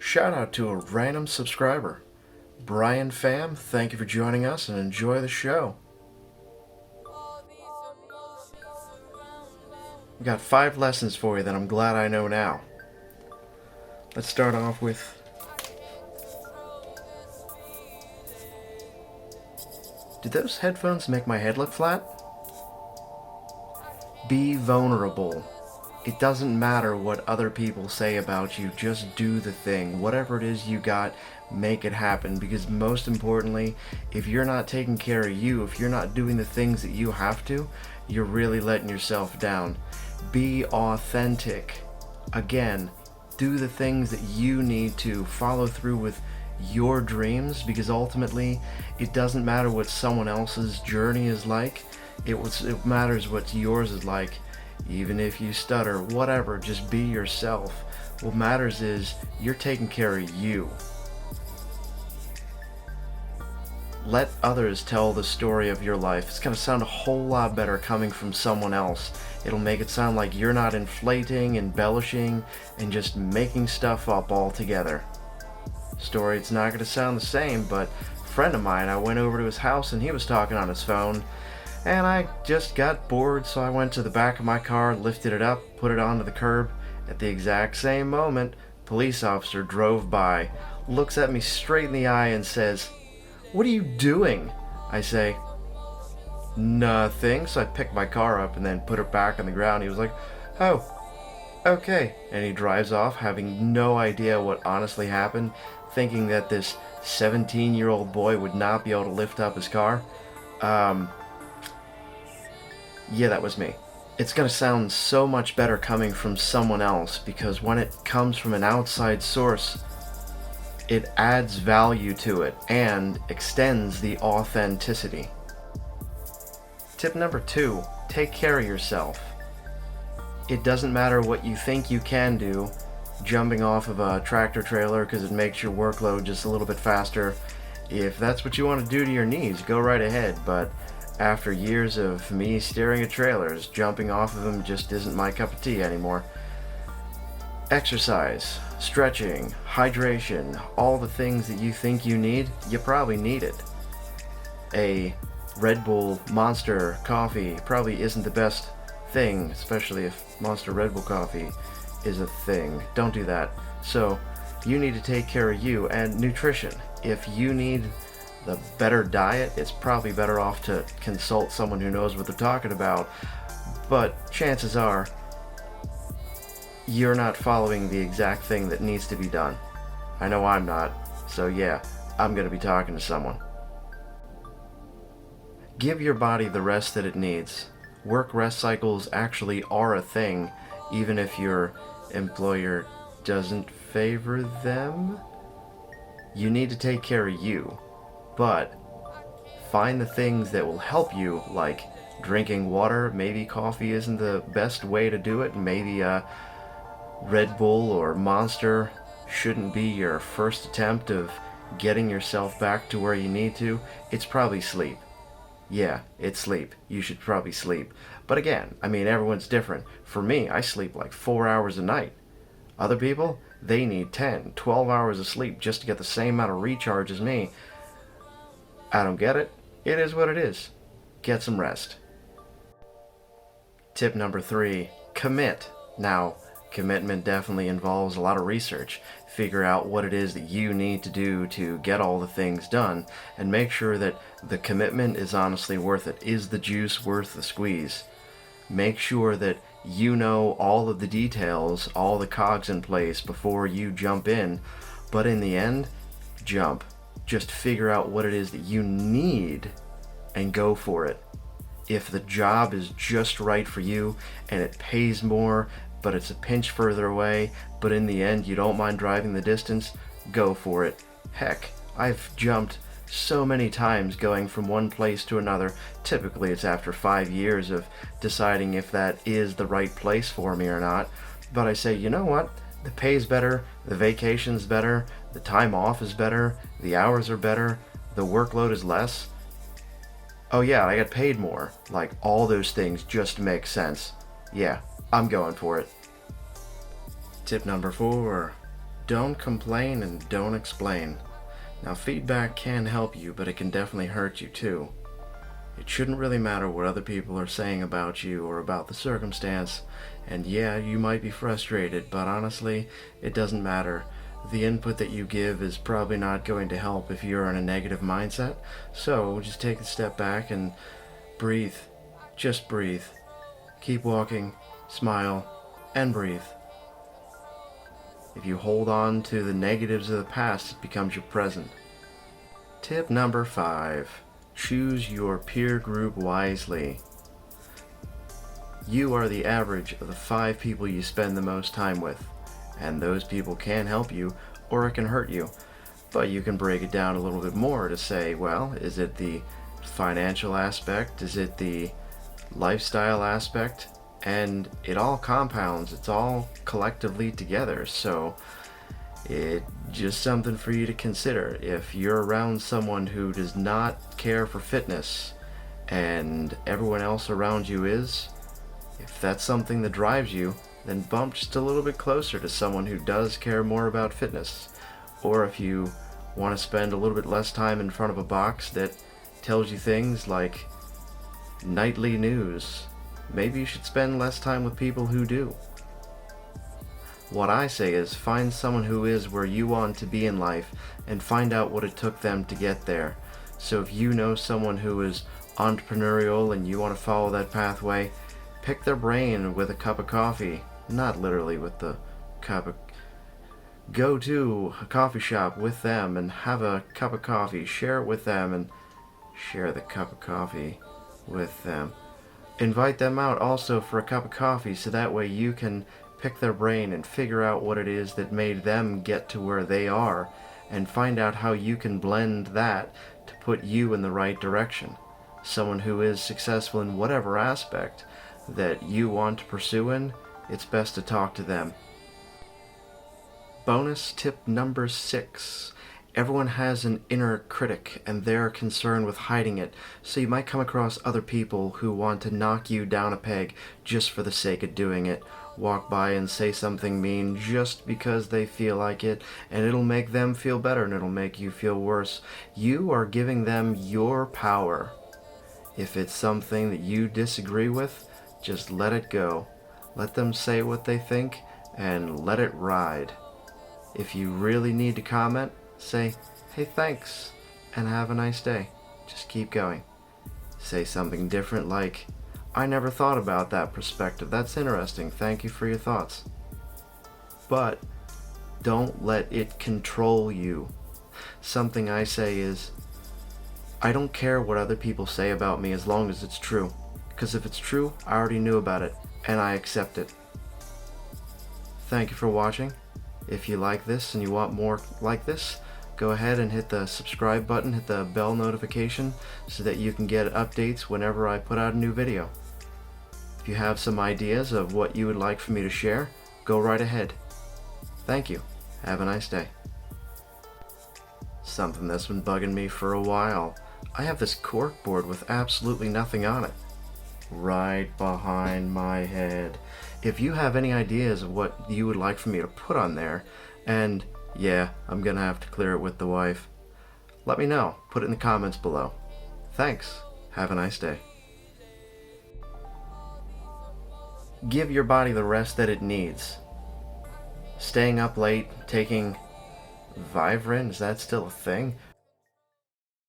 Shout out to a random subscriber. Brian Pham, thank you for joining us and enjoy the show. We got 5 lessons for you that I'm glad I know now. Let's start off with did those headphones make my head look flat? Be vulnerable. It doesn't matter what other people say about you, just do the thing. Whatever it is you got, make it happen. Because most importantly, if you're not taking care of you, if you're not doing the things that you have to, you're really letting yourself down. Be authentic. Again, do the things that you need to. Follow through with your dreams, because ultimately it doesn't matter what someone else's journey is like. It matters what yours is like. Even if you stutter, whatever, just be yourself. What matters is you're taking care of you. Let others tell the story of your life. It's going to sound a whole lot better coming from someone else. It'll make it sound like you're not inflating, embellishing, and just making stuff up altogether. Story, it's not going to sound the same, but a friend of mine, I went over to his house and he was talking on his phone, and I just got bored, so I went to the back of my car, lifted it up, put it onto the curb. At the exact same moment, a police officer drove by, looks at me straight in the eye and says, "What are you doing?" I say, "Nothing." So I picked my car up and then put it back on the ground. He was like, "Oh, okay." And he drives off, having no idea what honestly happened, thinking that this 17-year-old boy would not be able to lift up his car. Yeah, that was me. It's going to sound so much better coming from someone else, because when it comes from an outside source, it adds value to it and extends the authenticity. Tip number 2, take care of yourself. It doesn't matter what you think you can do, jumping off of a tractor trailer because it makes your workload just a little bit faster. If that's what you want to do to your knees, go right ahead, but after years of me staring at trailers, jumping off of them just isn't my cup of tea anymore. Exercise, stretching, hydration, all the things that you think you need, you probably need it. A Red Bull Monster coffee probably isn't the best thing, especially if Monster Red Bull coffee is a thing. Don't do that. So you need to take care of you. And nutrition. If you need the better diet, it's probably better off to consult someone who knows what they're talking about. But chances are you're not following the exact thing that needs to be done. I know I'm not. So yeah, I'm going to be talking to someone. Give your body the rest that it needs. Work-rest cycles actually are a thing, even if your employer doesn't favor them. You need to take care of you, but find the things that will help you, like drinking water. Maybe coffee isn't the best way to do it. Maybe a Red Bull or Monster shouldn't be your first attempt of getting yourself back to where you need to. It's probably sleep. Yeah, it's sleep. You should probably sleep. But again, I mean, everyone's different. For me, I sleep like 4 hours a night. Other people, they need 10, 12 hours of sleep just to get the same amount of recharge as me. I don't get it. It is what it is. Get some rest. Tip number 3, commit. Now, commitment definitely involves a lot of research. Figure out what it is that you need to do to get all the things done, and make sure that the commitment is honestly worth it. Is the juice worth the squeeze? Make sure that you know all of the details, all the cogs in place before you jump in. But in the end, jump. Just figure out what it is that you need and go for it. If the job is just right for you and it pays more, but it's a pinch further away, but in the end you don't mind driving the distance, go for it. Heck, I've jumped so many times going from one place to another. Typically it's after 5 years of deciding if that is the right place for me or not. But I say, you know what? The pay's better, the vacation's better, the time off is better, the hours are better, the workload is less. Oh yeah, I got paid more. Like, all those things just make sense. Yeah, I'm going for it. Tip number 4, Don't complain and don't explain. Now, feedback can help you, but it can definitely hurt you too. It shouldn't really matter what other people are saying about you or about the circumstance, and yeah, you might be frustrated, but honestly, it doesn't matter. The input that you give is probably not going to help if you're in a negative mindset, so just take a step back and breathe. Just breathe. Keep walking, smile, and breathe. If you hold on to the negatives of the past, it becomes your present. Tip number 5. Choose your peer group wisely. You are the average of the 5 people you spend the most time with, and those people can help you or it can hurt you. But you can break it down a little bit more to say, well, is it the financial aspect? Is it the lifestyle aspect? And it all compounds, it's all collectively together, so it's just something for you to consider. If you're around someone who does not care for fitness and everyone else around you is, if that's something that drives you, then bump just a little bit closer to someone who does care more about fitness. Or if you want to spend a little bit less time in front of a box that tells you things like nightly news, maybe you should spend less time with people who do. What I say is find someone who is where you want to be in life and find out what it took them to get there. So if you know someone who is entrepreneurial and you want to follow that pathway, pick their brain with a cup of coffee. Not literally with the cup of... Go to a coffee shop with them and have a cup of coffee. Share it with them and share the cup of coffee with them. Invite them out also for a cup of coffee so that way you can pick their brain and figure out what it is that made them get to where they are and find out how you can blend that to put you in the right direction. Someone who is successful in whatever aspect that you want to pursue in, it's best to talk to them. Bonus tip number 6. Everyone has an inner critic and they're concerned with hiding it, so you might come across other people who want to knock you down a peg just for the sake of doing it. Walk by and say something mean just because they feel like it, and it'll make them feel better and it'll make you feel worse. You are giving them your power. If it's something that you disagree with, just let it go. Let them say what they think and let it ride. If you really need to comment, say, hey, thanks, and have a nice day. Just keep going. Say something different like, I never thought about that perspective. That's interesting. Thank you for your thoughts. But don't let it control you. Something I say is, I don't care what other people say about me as long as it's true. Because if it's true, I already knew about it, and I accept it. Thank you for watching. If you like this and you want more like this, go ahead and hit the subscribe button, hit the bell notification so that you can get updates whenever I put out a new video. If you have some ideas of what you would like for me to share, go right ahead. Thank you. Have a nice day. Something that's been bugging me for a while. I have this cork board with absolutely nothing on it. Right behind my head. If you have any ideas of what you would like for me to put on there, and yeah, I'm gonna have to clear it with the wife, let me know. Put it in the comments below. Thanks. Have a nice day. Give your body the rest that it needs. Staying up late, taking Vivarin, is that still a thing?